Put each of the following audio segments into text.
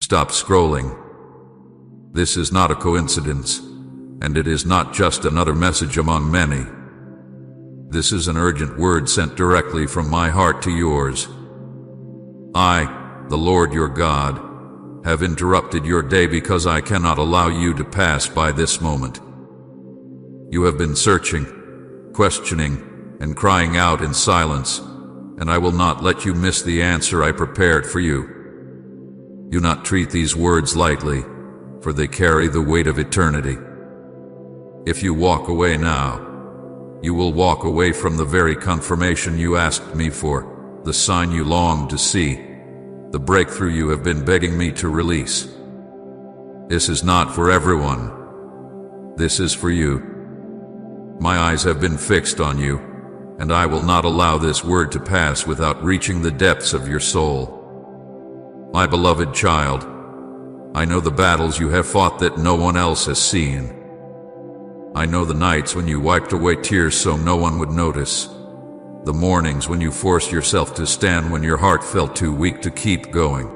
Stop scrolling. This is not a coincidence, and it is not just another message among many. This is an urgent word sent directly from my heart to yours. I, the Lord your God, have interrupted your day because I cannot allow you to pass by this moment. You have been searching, questioning, and crying out in silence, and I will not let you miss the answer I prepared for you. Do not treat these words lightly, for they carry the weight of eternity. If you walk away now, you will walk away from the very confirmation you asked me for, the sign you longed to see, the breakthrough you have been begging me to release. This is not for everyone. This is for you. My eyes have been fixed on you, and I will not allow this word to pass without reaching the depths of your soul. My beloved child, I know the battles you have fought that no one else has seen. I know the nights when you wiped away tears so no one would notice, the mornings when you forced yourself to stand when your heart felt too weak to keep going.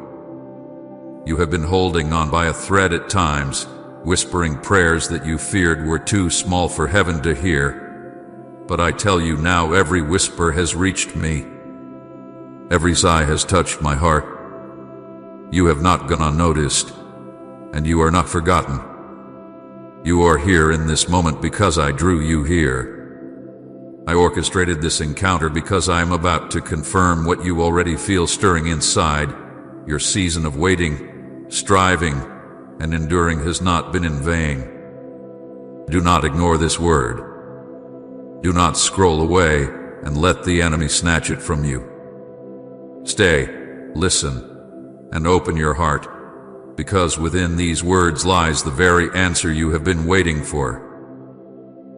You have been holding on by a thread at times, whispering prayers that you feared were too small for heaven to hear. But I tell you now, every whisper has reached me. Every sigh has touched my heart. You have not gone unnoticed, and you are not forgotten. You are here in this moment because I drew you here. I orchestrated this encounter because I am about to confirm what you already feel stirring inside. Your season of waiting, striving, and enduring has not been in vain. Do not ignore this word. Do not scroll away and let the enemy snatch it from you. Stay, listen, and open your heart, because within these words lies the very answer you have been waiting for.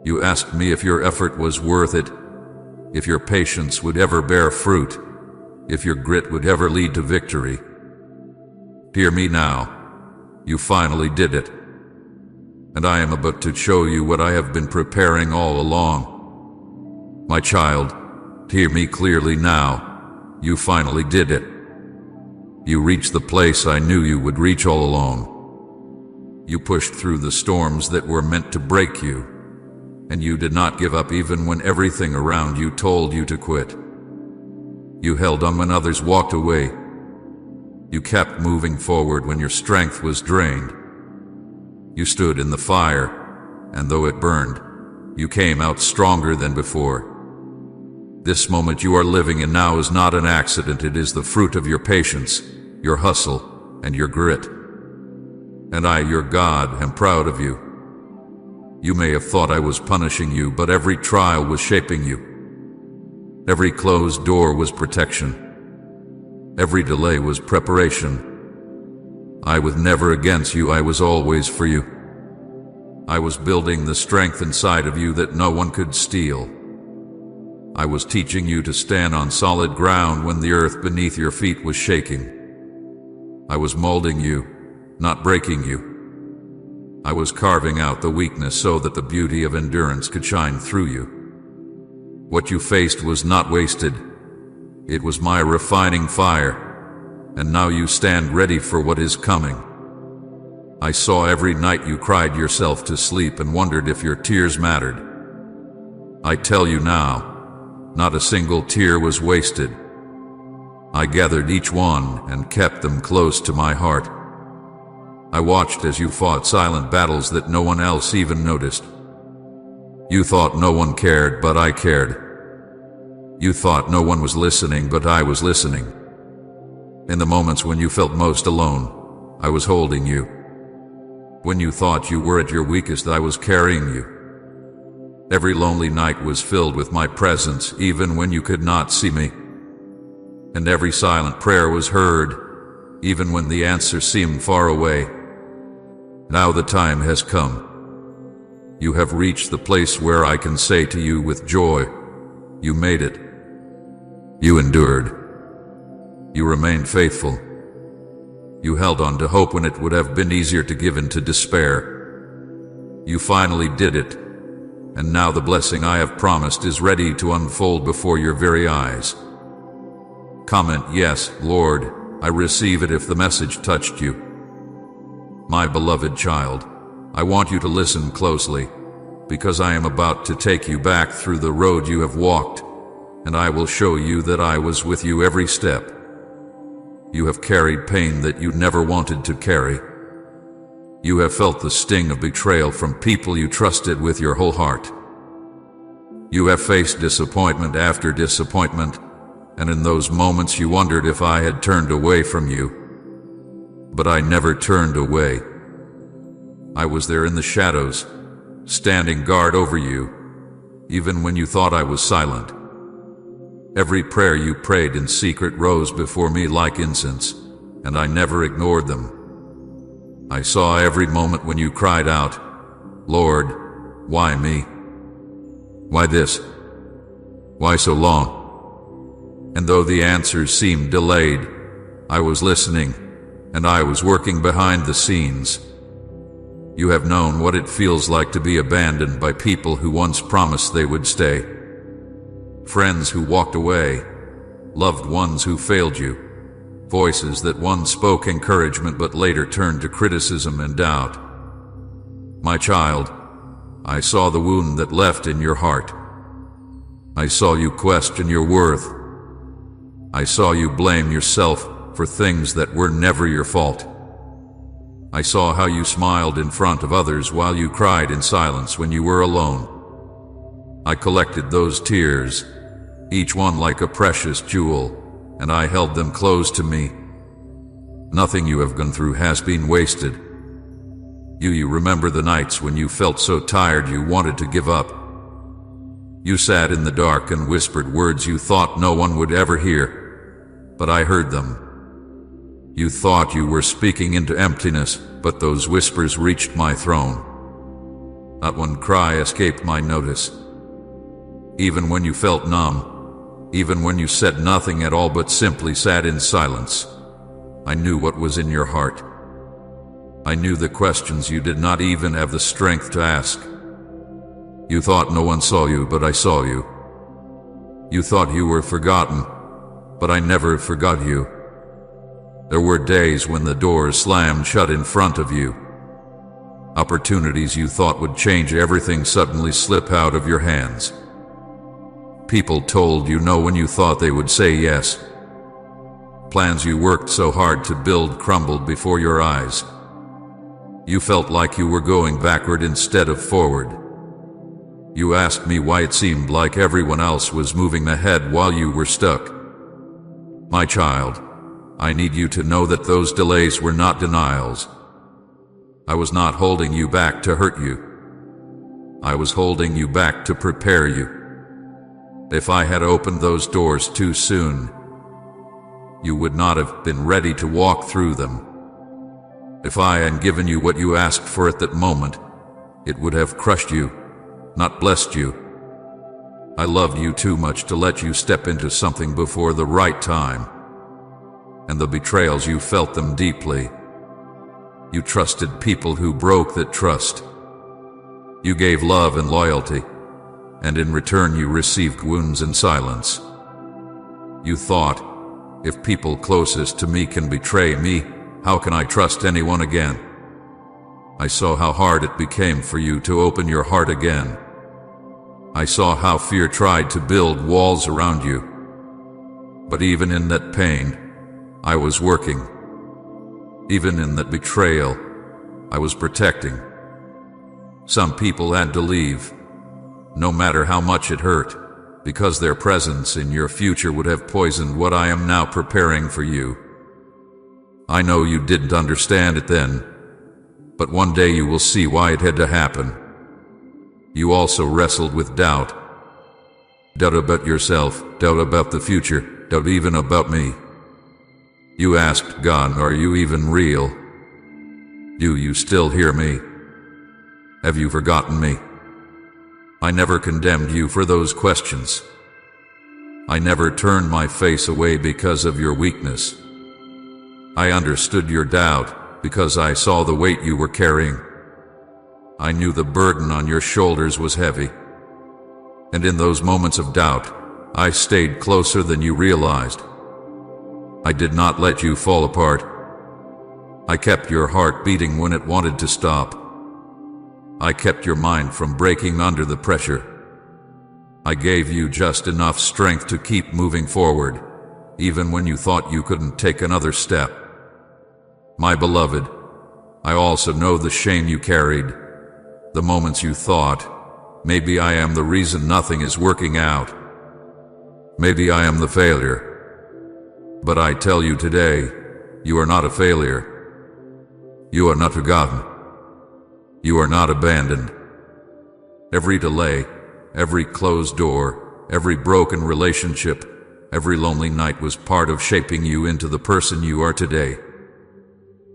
You asked me if your effort was worth it, if your patience would ever bear fruit, if your grit would ever lead to victory. Hear me now. You finally did it. And I am about to show you what I have been preparing all along. My child, hear me clearly now. You finally did it. You reached the place I knew you would reach all along. You pushed through the storms that were meant to break you, and you did not give up even when everything around you told you to quit. You held on when others walked away. You kept moving forward when your strength was drained. You stood in the fire, and though it burned, you came out stronger than before. This moment you are living in now is not an accident. It is the fruit of your patience, your hustle, and your grit. And I, your God, am proud of you. You may have thought I was punishing you, but every trial was shaping you. Every closed door was protection. Every delay was preparation. I was never against you, I was always for you. I was building the strength inside of you that no one could steal. I was teaching you to stand on solid ground when the earth beneath your feet was shaking. I was molding you, not breaking you. I was carving out the weakness so that the beauty of endurance could shine through you. What you faced was not wasted. It was my refining fire, and now you stand ready for what is coming. I saw every night you cried yourself to sleep and wondered if your tears mattered. I tell you now, not a single tear was wasted. I gathered each one and kept them close to my heart. I watched as you fought silent battles that no one else even noticed. You thought no one cared, but I cared. You thought no one was listening, but I was listening. In the moments when you felt most alone, I was holding you. When you thought you were at your weakest, I was carrying you. Every lonely night was filled with my presence, even when you could not see me. And every silent prayer was heard, even when the answer seemed far away. Now the time has come. You have reached the place where I can say to you with joy, you made it. You endured. You remained faithful. You held on to hope when it would have been easier to give in to despair. You finally did it. And now the blessing I have promised is ready to unfold before your very eyes. Comment, yes, Lord, I receive it if the message touched you. My beloved child, I want you to listen closely, because I am about to take you back through the road you have walked, and I will show you that I was with you every step. You have carried pain that you never wanted to carry. You have felt the sting of betrayal from people you trusted with your whole heart. You have faced disappointment after disappointment, and in those moments you wondered if I had turned away from you. But I never turned away. I was there in the shadows, standing guard over you, even when you thought I was silent. Every prayer you prayed in secret rose before me like incense, and I never ignored them. I saw every moment when you cried out, "Lord, why me? Why this? Why so long?" And though the answers seemed delayed, I was listening, and I was working behind the scenes. You have known what it feels like to be abandoned by people who once promised they would stay. Friends who walked away, loved ones who failed you, voices that once spoke encouragement but later turned to criticism and doubt. My child, I saw the wound that left in your heart. I saw you question your worth. I saw you blame yourself for things that were never your fault. I saw how you smiled in front of others while you cried in silence when you were alone. I collected those tears, each one like a precious jewel, and I held them close to me. Nothing you have gone through has been wasted. You remember the nights when you felt so tired you wanted to give up. You sat in the dark and whispered words you thought no one would ever hear, but I heard them. You thought you were speaking into emptiness, but those whispers reached my throne. Not one cry escaped my notice. Even when you felt numb, even when you said nothing at all but simply sat in silence, I knew what was in your heart. I knew the questions you did not even have the strength to ask. You thought no one saw you, but I saw you. You thought you were forgotten, but I never forgot you. There were days when the doors slammed shut in front of you. Opportunities you thought would change everything suddenly slip out of your hands. People told you no when you thought they would say yes. Plans you worked so hard to build crumbled before your eyes. You felt like you were going backward instead of forward. You asked me why it seemed like everyone else was moving ahead while you were stuck. My child, I need you to know that those delays were not denials. I was not holding you back to hurt you. I was holding you back to prepare you. If I had opened those doors too soon, you would not have been ready to walk through them. If I had given you what you asked for at that moment, it would have crushed you, not blessed you. I loved you too much to let you step into something before the right time. And the betrayals, you felt them deeply. You trusted people who broke that trust. You gave love and loyalty, and in return you received wounds and silence. You thought, if people closest to me can betray me, how can I trust anyone again? I saw how hard it became for you to open your heart again. I saw how fear tried to build walls around you. But even in that pain, I was working. Even in that betrayal, I was protecting. Some people had to leave, no matter how much it hurt, because their presence in your future would have poisoned what I am now preparing for you. I know you didn't understand it then, but one day you will see why it had to happen. You also wrestled with doubt. Doubt about yourself, doubt about the future, doubt even about me. You asked God, are you even real? Do you still hear me? Have you forgotten me? I never condemned you for those questions. I never turned my face away because of your weakness. I understood your doubt because I saw the weight you were carrying. I knew the burden on your shoulders was heavy. And in those moments of doubt, I stayed closer than you realized. I did not let you fall apart. I kept your heart beating when it wanted to stop. I kept your mind from breaking under the pressure. I gave you just enough strength to keep moving forward, even when you thought you couldn't take another step. My beloved, I also know the shame you carried, the moments you thought, maybe I am the reason nothing is working out. Maybe I am the failure. But I tell you today, you are not a failure. You are not forgotten. You are not abandoned. Every delay, every closed door, every broken relationship, every lonely night was part of shaping you into the person you are today.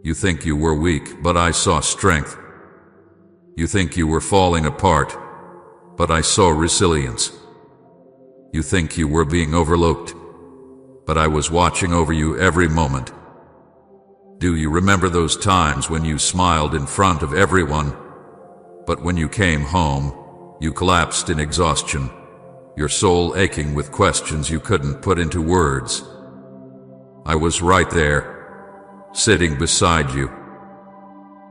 You think you were weak, but I saw strength. You think you were falling apart, but I saw resilience. You think you were being overlooked, but I was watching over you every moment. Do you remember those times when you smiled in front of everyone, but when you came home, you collapsed in exhaustion, your soul aching with questions you couldn't put into words? I was right there, sitting beside you.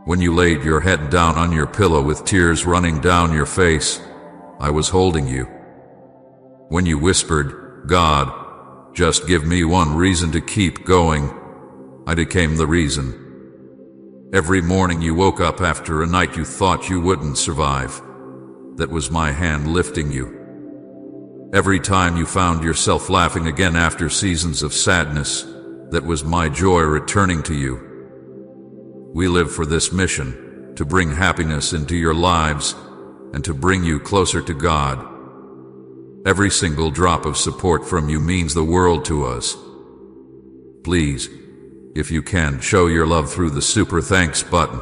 When you laid your head down on your pillow with tears running down your face, I was holding you. When you whispered, "God, just give me one reason to keep going," I became the reason. Every morning you woke up after a night you thought you wouldn't survive, that was my hand lifting you. Every time you found yourself laughing again after seasons of sadness, that was my joy returning to you. We live for this mission, to bring happiness into your lives and to bring you closer to God. Every single drop of support from you means the world to us. Please, if you can, show your love through the super thanks button.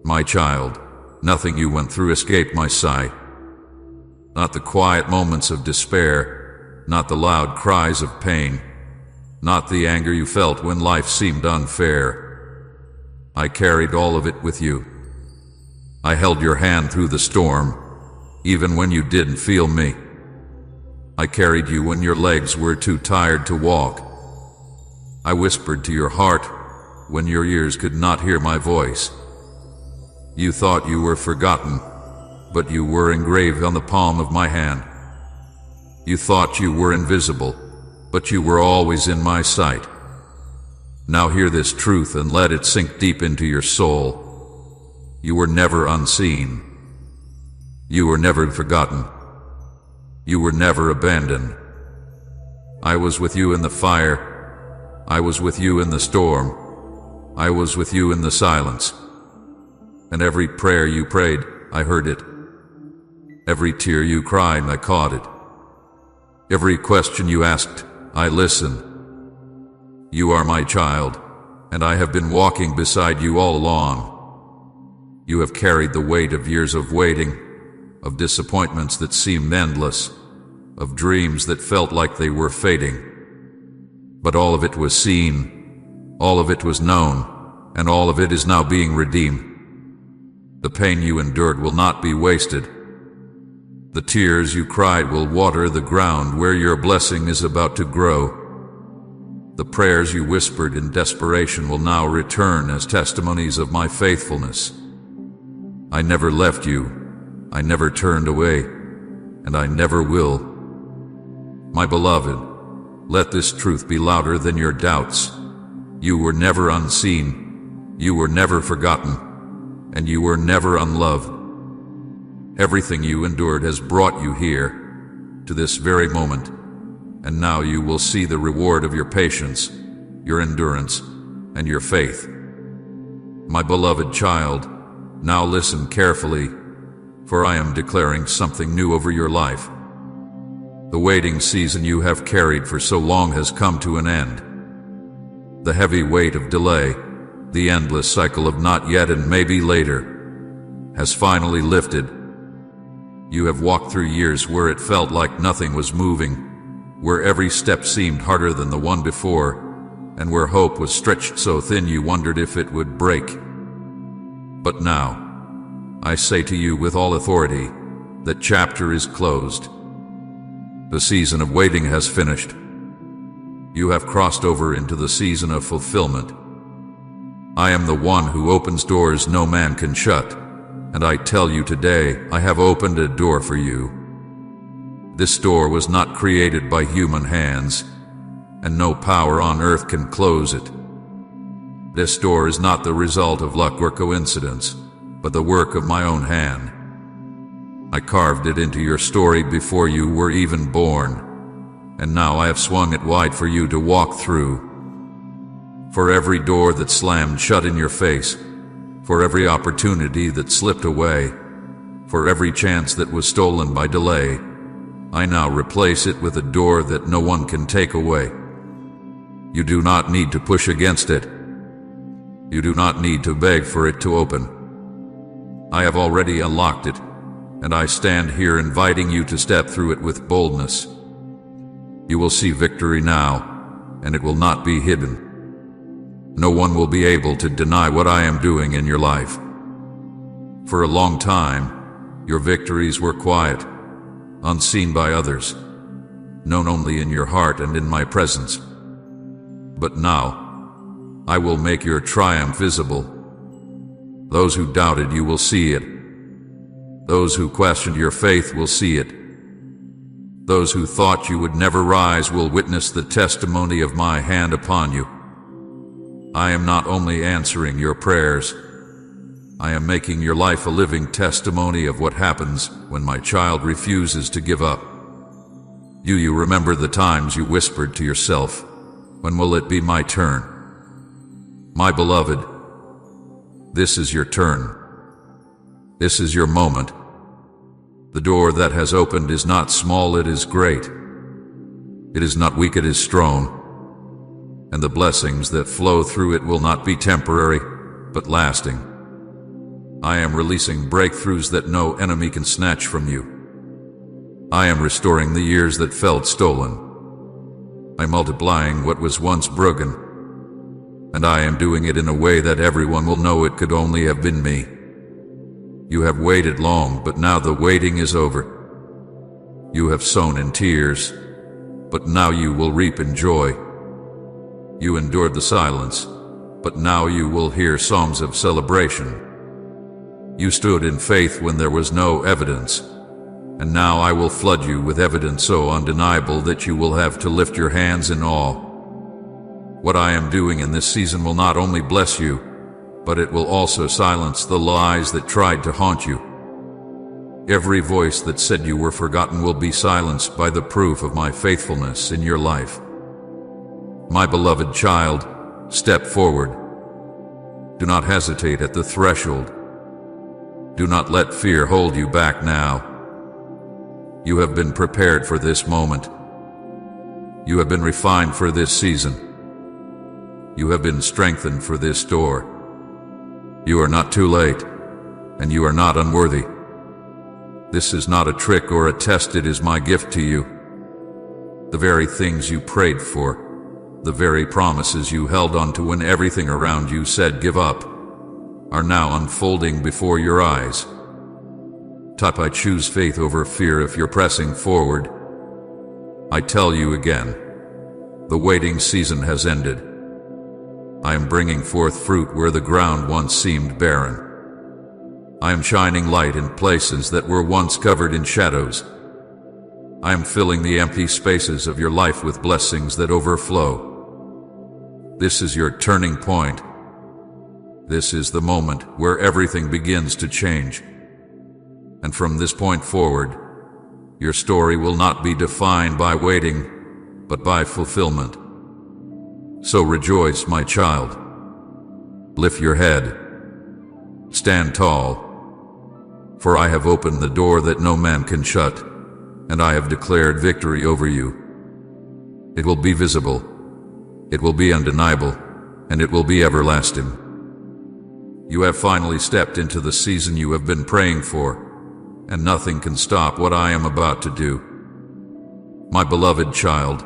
My child, nothing you went through escaped my sight. Not the quiet moments of despair, not the loud cries of pain, not the anger you felt when life seemed unfair. I carried all of it with you. I held your hand through the storm, even when you didn't feel me. I carried you when your legs were too tired to walk. I whispered to your heart when your ears could not hear my voice. You thought you were forgotten, but you were engraved on the palm of my hand. You thought you were invisible, but you were always in my sight. Now hear this truth and let it sink deep into your soul. You were never unseen. You were never forgotten. You were never abandoned. I was with you in the fire. I was with you in the storm. I was with you in the silence. And every prayer you prayed, I heard it. Every tear you cried, I caught it. Every question you asked, I listened. You are my child, and I have been walking beside you all along. You have carried the weight of years of waiting, of disappointments that seemed endless, of dreams that felt like they were fading. But all of it was seen, all of it was known, and all of it is now being redeemed. The pain you endured will not be wasted. The tears you cried will water the ground where your blessing is about to grow. The prayers you whispered in desperation will now return as testimonies of my faithfulness. I never left you, I never turned away, and I never will. My beloved, let this truth be louder than your doubts. You were never unseen, you were never forgotten, and you were never unloved. Everything you endured has brought you here, to this very moment, and now you will see the reward of your patience, your endurance, and your faith. My beloved child, now listen carefully, for I am declaring something new over your life. The waiting season you have carried for so long has come to an end. The heavy weight of delay, the endless cycle of not yet and maybe later, has finally lifted. You have walked through years where it felt like nothing was moving, where every step seemed harder than the one before, and where hope was stretched so thin you wondered if it would break. But now, I say to you with all authority, that chapter is closed. The season of waiting has finished. You have crossed over into the season of fulfillment. I am the one who opens doors no man can shut, and I tell you today, I have opened a door for you. This door was not created by human hands, and no power on earth can close it. This door is not the result of luck or coincidence, but the work of my own hand. I carved it into your story before you were even born, and now I have swung it wide for you to walk through. For every door that slammed shut in your face, for every opportunity that slipped away, for every chance that was stolen by delay, I now replace it with a door that no one can take away. You do not need to push against it. You do not need to beg for it to open. I have already unlocked it, and I stand here inviting you to step through it with boldness. You will see victory now, and it will not be hidden. No one will be able to deny what I am doing in your life. For a long time, your victories were quiet, unseen by others, known only in your heart and in my presence. But now, I will make your triumph visible. Those who doubted you will see it. Those who questioned your faith will see it. Those who thought you would never rise will witness the testimony of my hand upon you. I am not only answering your prayers, I am making your life a living testimony of what happens when my child refuses to give up. You remember the times you whispered to yourself, "When will it be my turn?" My beloved, this is your turn. This is your moment. The door that has opened is not small, it is great. It is not weak, it is strong. And the blessings that flow through it will not be temporary, but lasting. I am releasing breakthroughs that no enemy can snatch from you. I am restoring the years that felt stolen. I'm multiplying what was once broken, and I am doing it in a way that everyone will know it could only have been me. You have waited long, but now the waiting is over. You have sown in tears, but now you will reap in joy. You endured the silence, but now you will hear songs of celebration. You stood in faith when there was no evidence, and now I will flood you with evidence so undeniable that you will have to lift your hands in awe. What I am doing in this season will not only bless you, but it will also silence the lies that tried to haunt you. Every voice that said you were forgotten will be silenced by the proof of my faithfulness in your life. My beloved child, step forward. Do not hesitate at the threshold. Do not let fear hold you back now. You have been prepared for this moment. You have been refined for this season. You have been strengthened for this door. You are not too late, and you are not unworthy. This is not a trick or a test, it is my gift to you. The very things you prayed for, the very promises you held on to when everything around you said give up, are now unfolding before your eyes. Type I choose faith over fear if you're pressing forward. I tell you again, the waiting season has ended. I am bringing forth fruit where the ground once seemed barren. I am shining light in places that were once covered in shadows. I am filling the empty spaces of your life with blessings that overflow. This is your turning point. This is the moment where everything begins to change. And from this point forward, your story will not be defined by waiting, but by fulfillment. So rejoice, my child. Lift your head. Stand tall. For I have opened the door that no man can shut, and I have declared victory over you. It will be visible, it will be undeniable, and it will be everlasting. You have finally stepped into the season you have been praying for, and nothing can stop what I am about to do. My beloved child,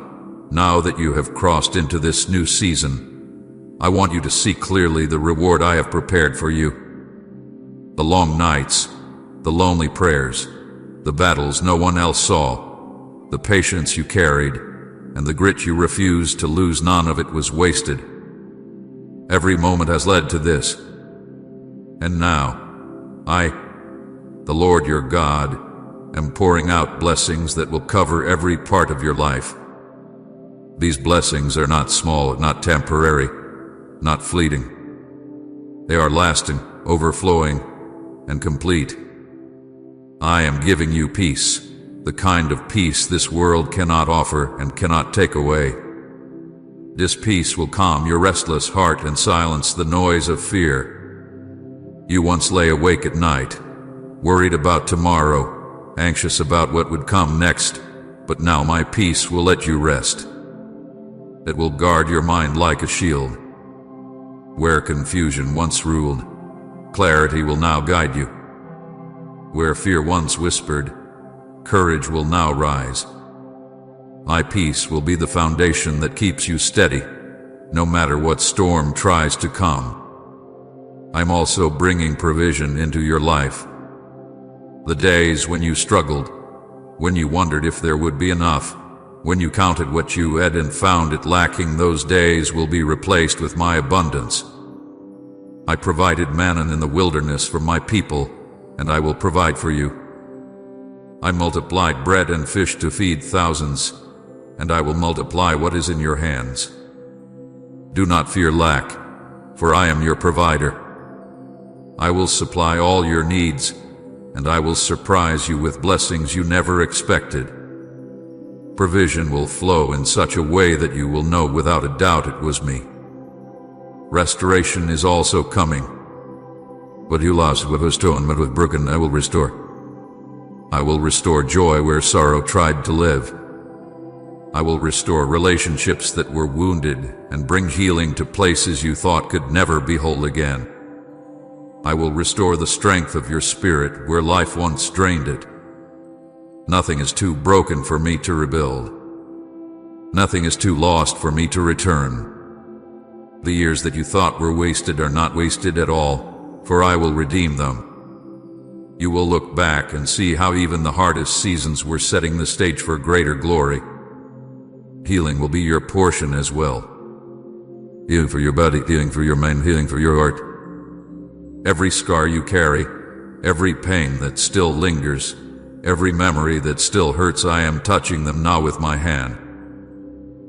now that you have crossed into this new season, I want you to see clearly the reward I have prepared for you. The long nights, the lonely prayers, the battles no one else saw, the patience you carried, and the grit you refused to lose, none of it was wasted. Every moment has led to this. And now, I, the Lord your God, am pouring out blessings that will cover every part of your life. These blessings are not small, not temporary, not fleeting. They are lasting, overflowing, and complete. I am giving you peace, the kind of peace this world cannot offer and cannot take away. This peace will calm your restless heart and silence the noise of fear. You once lay awake at night, worried about tomorrow, anxious about what would come next, but now my peace will let you rest. It will guard your mind like a shield. Where confusion once ruled, clarity will now guide you. Where fear once whispered, courage will now rise. My peace will be the foundation that keeps you steady, no matter what storm tries to come. I'm also bringing provision into your life. The days when you struggled, when you wondered if there would be enough, when you counted what you had and found it lacking, those days will be replaced with my abundance. I provided manna in the wilderness for my people, and I will provide for you. I multiplied bread and fish to feed thousands, and I will multiply what is in your hands. Do not fear lack, for I am your provider. I will supply all your needs, and I will surprise you with blessings you never expected. Provision will flow in such a way that you will know without a doubt it was me. Restoration is also coming. What you lost, what was stolen, what was broken, I will restore. I will restore joy where sorrow tried to live. I will restore relationships that were wounded and bring healing to places you thought could never be whole again. I will restore the strength of your spirit where life once drained it. Nothing is too broken for me to rebuild. Nothing is too lost for me to return. The years that you thought were wasted are not wasted at all, for I will redeem them. You will look back and see how even the hardest seasons were setting the stage for greater glory. Healing will be your portion as well. Healing for your body, healing for your mind, healing for your heart. Every scar you carry, every pain that still lingers, every memory that still hurts, I am touching them now with my hand.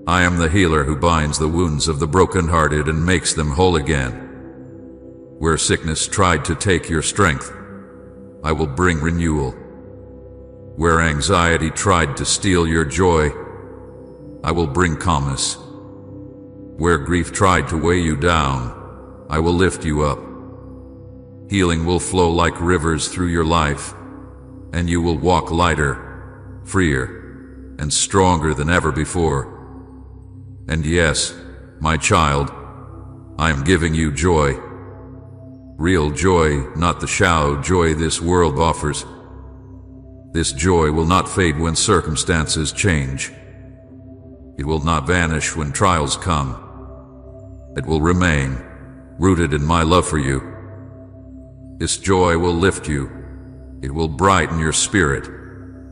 I am the healer who binds the wounds of the brokenhearted and makes them whole again. Where sickness tried to take your strength, I will bring renewal. Where anxiety tried to steal your joy, I will bring calmness. Where grief tried to weigh you down, I will lift you up. Healing will flow like rivers through your life, and you will walk lighter, freer, and stronger than ever before. And yes, my child, I am giving you joy. Real joy, not the shallow joy this world offers. This joy will not fade when circumstances change. It will not vanish when trials come. It will remain, rooted in my love for you. This joy will lift you. It will brighten your spirit.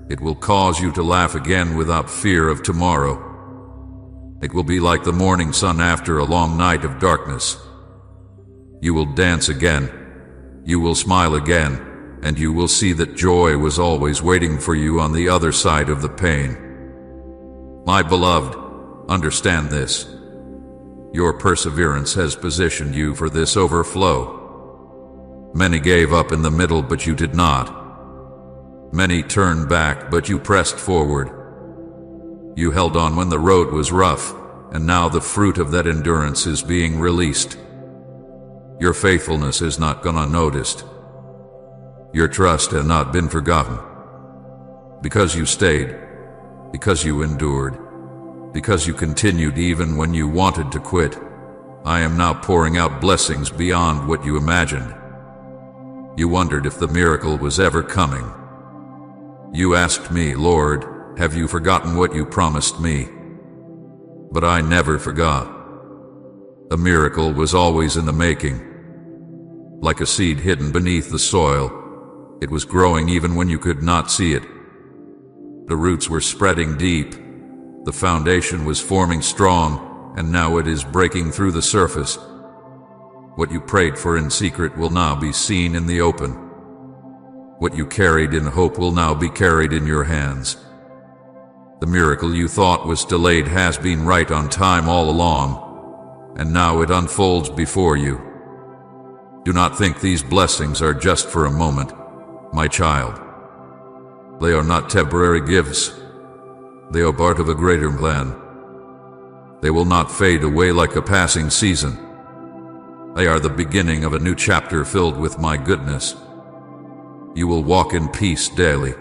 It will cause you to laugh again without fear of tomorrow. It will be like the morning sun after a long night of darkness. You will dance again. You will smile again, and you will see that joy was always waiting for you on the other side of the pain. My beloved, understand this. Your perseverance has positioned you for this overflow. Many gave up in the middle, but you did not. Many turned back, but you pressed forward. You held on when the road was rough, and now the fruit of that endurance is being released. Your faithfulness is not gone unnoticed. Your trust has not been forgotten. Because you stayed, because you endured, because you continued even when you wanted to quit, I am now pouring out blessings beyond what you imagined. You wondered if the miracle was ever coming. You asked me, Lord, have you forgotten what you promised me? But I never forgot. A miracle was always in the making. Like a seed hidden beneath the soil, it was growing even when you could not see it. The roots were spreading deep. The foundation was forming strong, and now it is breaking through the surface. What you prayed for in secret will now be seen in the open. What you carried in hope will now be carried in your hands. The miracle you thought was delayed has been right on time all along, and now it unfolds before you. Do not think these blessings are just for a moment, my child. They are not temporary gifts. They are part of a greater plan. They will not fade away like a passing season. They are the beginning of a new chapter filled with my goodness. You will walk in peace daily.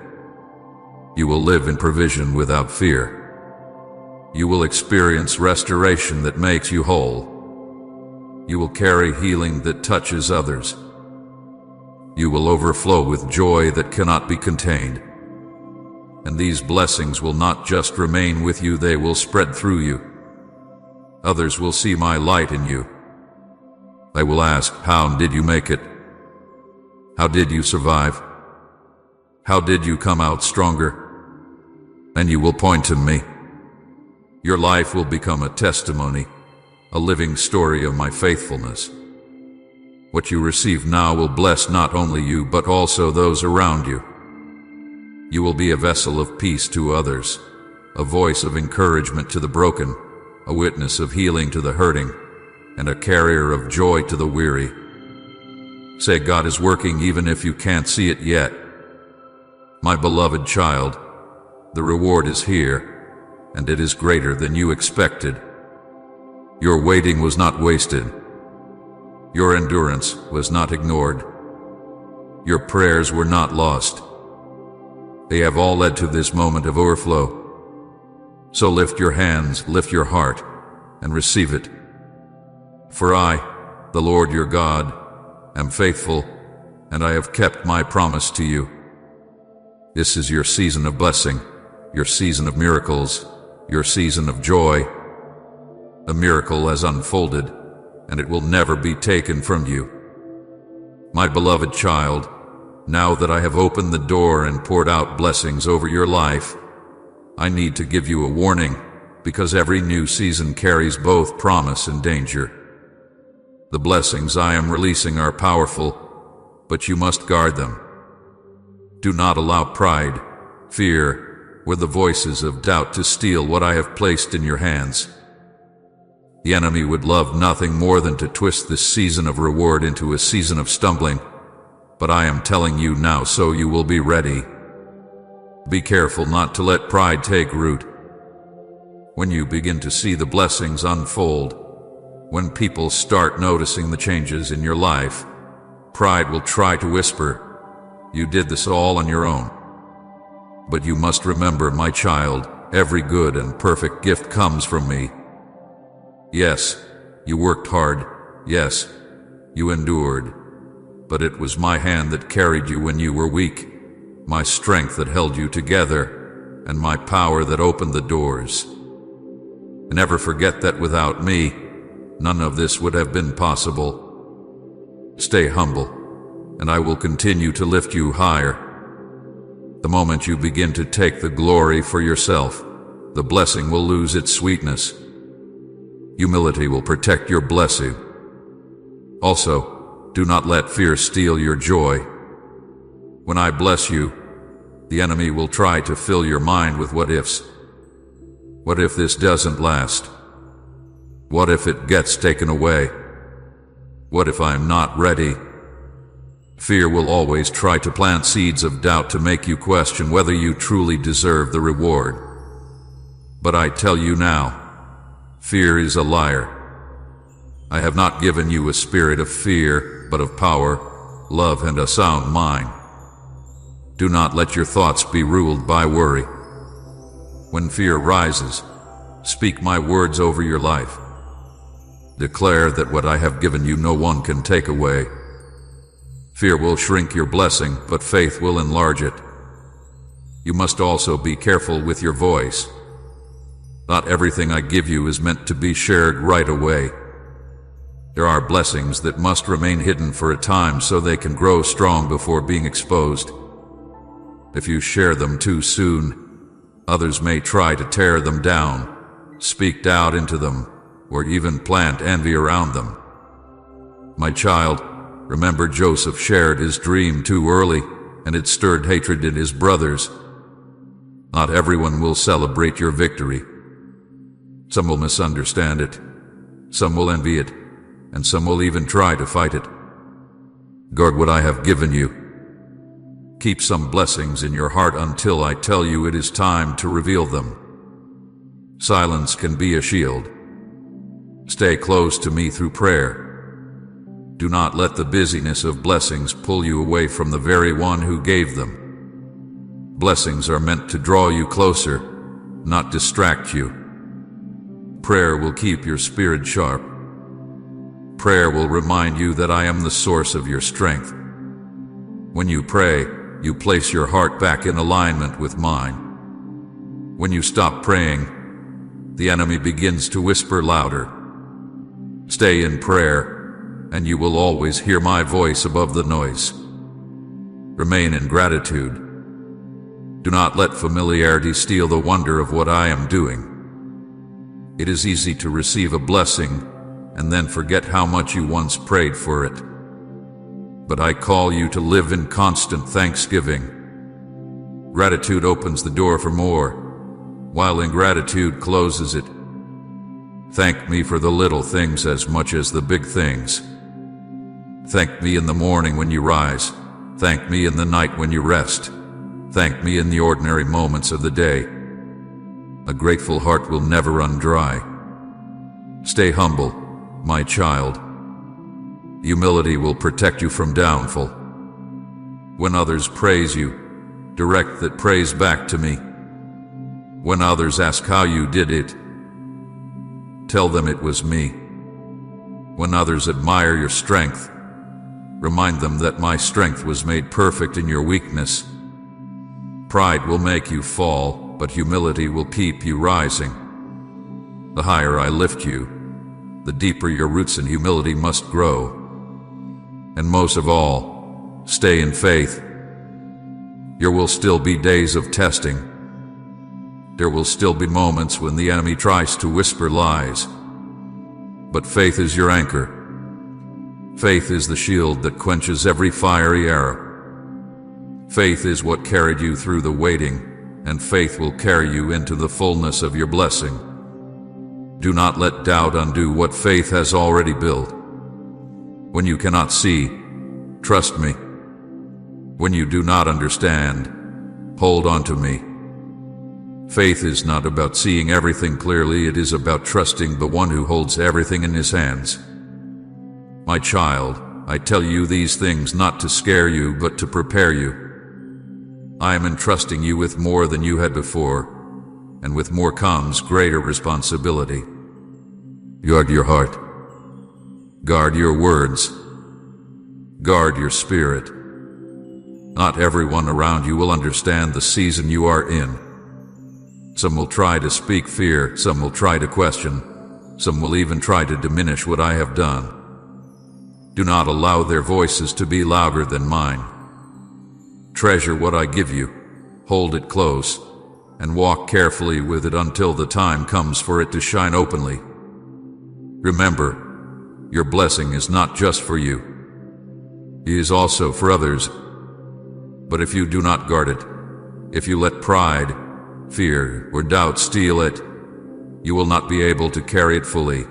You will live in provision without fear. You will experience restoration that makes you whole. You will carry healing that touches others. You will overflow with joy that cannot be contained. And these blessings will not just remain with you, they will spread through you. Others will see my light in you. They will ask, how did you make it? How did you survive? How did you come out stronger? And you will point to me. Your life will become a testimony, a living story of my faithfulness. What you receive now will bless not only you, but also those around you. You will be a vessel of peace to others, a voice of encouragement to the broken, a witness of healing to the hurting, and a carrier of joy to the weary. Say, God is working even if you can't see it yet. My beloved child, the reward is here, and it is greater than you expected. Your waiting was not wasted. Your endurance was not ignored. Your prayers were not lost. They have all led to this moment of overflow. So lift your hands, lift your heart, and receive it. For I, the Lord your God, am faithful, and I have kept my promise to you. This is your season of blessing, your season of miracles, your season of joy. A miracle has unfolded, and it will never be taken from you. My beloved child, now that I have opened the door and poured out blessings over your life, I need to give you a warning, because every new season carries both promise and danger. The blessings I am releasing are powerful, but you must guard them. Do not allow pride, fear, or the voices of doubt to steal what I have placed in your hands. The enemy would love nothing more than to twist this season of reward into a season of stumbling, but I am telling you now so you will be ready. Be careful not to let pride take root. When you begin to see the blessings unfold, when people start noticing the changes in your life, pride will try to whisper, "You did this all on your own." But you must remember, my child, every good and perfect gift comes from me. Yes, you worked hard. Yes, you endured. But it was my hand that carried you when you were weak, my strength that held you together, and my power that opened the doors. Never forget that without me, none of this would have been possible. Stay humble, and I will continue to lift you higher. The moment you begin to take the glory for yourself, the blessing will lose its sweetness. Humility will protect your blessing. Also, do not let fear steal your joy. When I bless you, the enemy will try to fill your mind with what-ifs. What if this doesn't last? What if it gets taken away? What if I'm not ready? Fear will always try to plant seeds of doubt to make you question whether you truly deserve the reward. But I tell you now, fear is a liar. I have not given you a spirit of fear, but of power, love, and a sound mind. Do not let your thoughts be ruled by worry. When fear rises, speak my words over your life. Declare that what I have given you no one can take away. Fear will shrink your blessing, but faith will enlarge it. You must also be careful with your voice. Not everything I give you is meant to be shared right away. There are blessings that must remain hidden for a time so they can grow strong before being exposed. If you share them too soon, others may try to tear them down, speak doubt into them, or even plant envy around them. My child, remember Joseph shared his dream too early, and it stirred hatred in his brothers. Not everyone will celebrate your victory. Some will misunderstand it, some will envy it, and some will even try to fight it. Guard what I have given you. Keep some blessings in your heart until I tell you it is time to reveal them. Silence can be a shield. Stay close to me through prayer. Do not let the busyness of blessings pull you away from the very one who gave them. Blessings are meant to draw you closer, not distract you. Prayer will keep your spirit sharp. Prayer will remind you that I am the source of your strength. When you pray, you place your heart back in alignment with mine. When you stop praying, the enemy begins to whisper louder. Stay in prayer, and you will always hear my voice above the noise. Remain in gratitude. Do not let familiarity steal the wonder of what I am doing. It is easy to receive a blessing and then forget how much you once prayed for it. But I call you to live in constant thanksgiving. Gratitude opens the door for more, while ingratitude closes it. Thank me for the little things as much as the big things. Thank me in the morning when you rise. Thank me in the night when you rest. Thank me in the ordinary moments of the day. A grateful heart will never run dry. Stay humble, my child. Humility will protect you from downfall. When others praise you, direct that praise back to me. When others ask how you did it, tell them it was me. When others admire your strength, remind them that my strength was made perfect in your weakness. Pride will make you fall, but humility will keep you rising. The higher I lift you, the deeper your roots in humility must grow. And most of all, stay in faith. There will still be days of testing. There will still be moments when the enemy tries to whisper lies. But faith is your anchor. Faith is the shield that quenches every fiery arrow. Faith is what carried you through the waiting, and faith will carry you into the fullness of your blessing. Do not let doubt undo what faith has already built. When you cannot see, trust me. When you do not understand, hold on to me. Faith is not about seeing everything clearly, it is about trusting the one who holds everything in his hands. My child, I tell you these things not to scare you, but to prepare you. I am entrusting you with more than you had before, and with more comes greater responsibility. Guard your heart. Guard your words. Guard your spirit. Not everyone around you will understand the season you are in. Some will try to speak fear, some will try to question, some will even try to diminish what I have done. Do not allow their voices to be louder than mine. Treasure what I give you, hold it close, and walk carefully with it until the time comes for it to shine openly. Remember, your blessing is not just for you. It is also for others. But if you do not guard it, if you let pride, fear, or doubt steal it, you will not be able to carry it fully.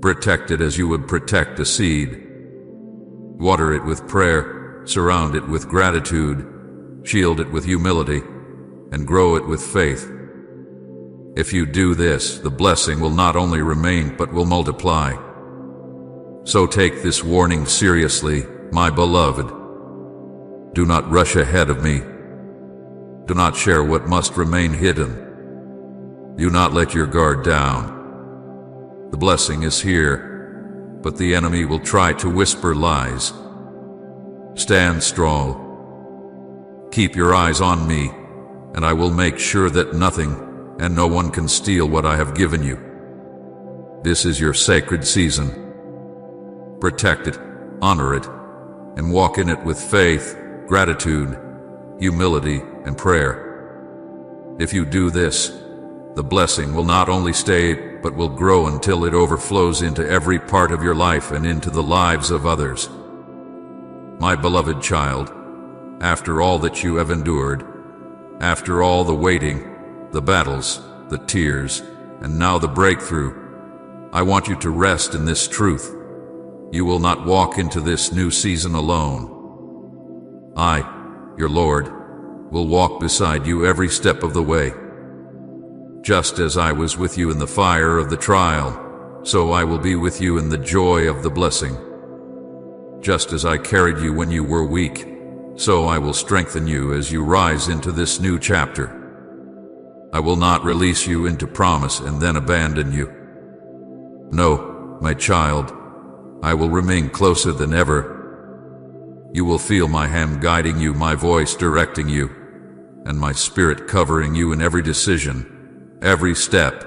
Protect it as you would protect a seed. Water it with prayer, surround it with gratitude, shield it with humility, and grow it with faith. If you do this, the blessing will not only remain but will multiply. So take this warning seriously, my beloved. Do not rush ahead of me. Do not share what must remain hidden. Do not let your guard down. The blessing is here, but the enemy will try to whisper lies. Stand strong. Keep your eyes on me, and I will make sure that nothing and no one can steal what I have given you. This is your sacred season. Protect it, honor it, and walk in it with faith, gratitude, humility, and prayer. If you do this, the blessing will not only stay, but will grow until it overflows into every part of your life and into the lives of others. My beloved child, after all that you have endured, after all the waiting, the battles, the tears, and now the breakthrough, I want you to rest in this truth. You will not walk into this new season alone. I, your Lord, will walk beside you every step of the way. Just as I was with you in the fire of the trial, so I will be with you in the joy of the blessing. Just as I carried you when you were weak, so I will strengthen you as you rise into this new chapter. I will not release you into promise and then abandon you. No, my child, I will remain closer than ever. You will feel my hand guiding you, my voice directing you, and my spirit covering you in every decision, every step,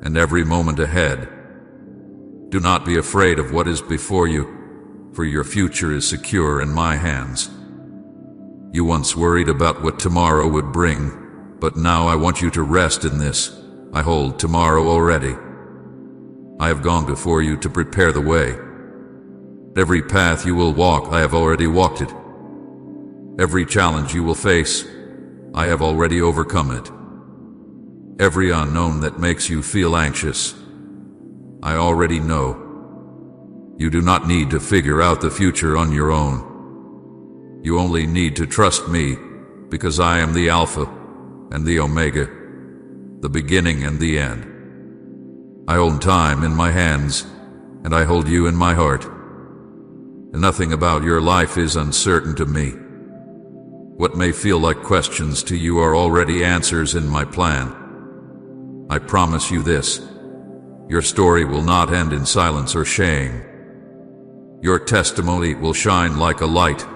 and every moment ahead. Do not be afraid of what is before you, for your future is secure in my hands. You once worried about what tomorrow would bring, but now I want you to rest in this. I hold tomorrow already. I have gone before you to prepare the way. Every path you will walk, I have already walked it. Every challenge you will face, I have already overcome it. Every unknown that makes you feel anxious, I already know. You do not need to figure out the future on your own. You only need to trust me, because I am the Alpha and the Omega, the beginning and the end. I own time in my hands, and I hold you in my heart. And nothing about your life is uncertain to me. What may feel like questions to you are already answers in my plan. I promise you this: your story will not end in silence or shame. Your testimony will shine like a light,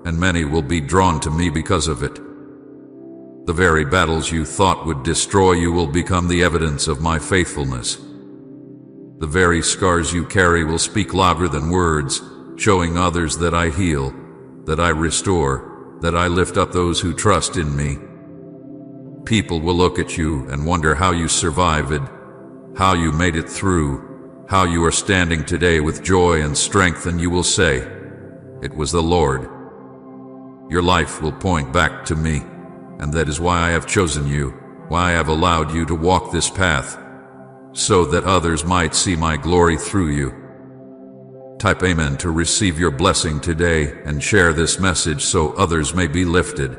and many will be drawn to me because of it. The very battles you thought would destroy you will become the evidence of my faithfulness. The very scars you carry will speak louder than words, showing others that I heal, that I restore, that I lift up those who trust in me. People will look at you and wonder how you survived, how you made it through, how you are standing today with joy and strength, and you will say, "It was the Lord." Your life will point back to me, and that is why I have chosen you, why I have allowed you to walk this path, so that others might see my glory through you. Type Amen to receive your blessing today and share this message so others may be lifted.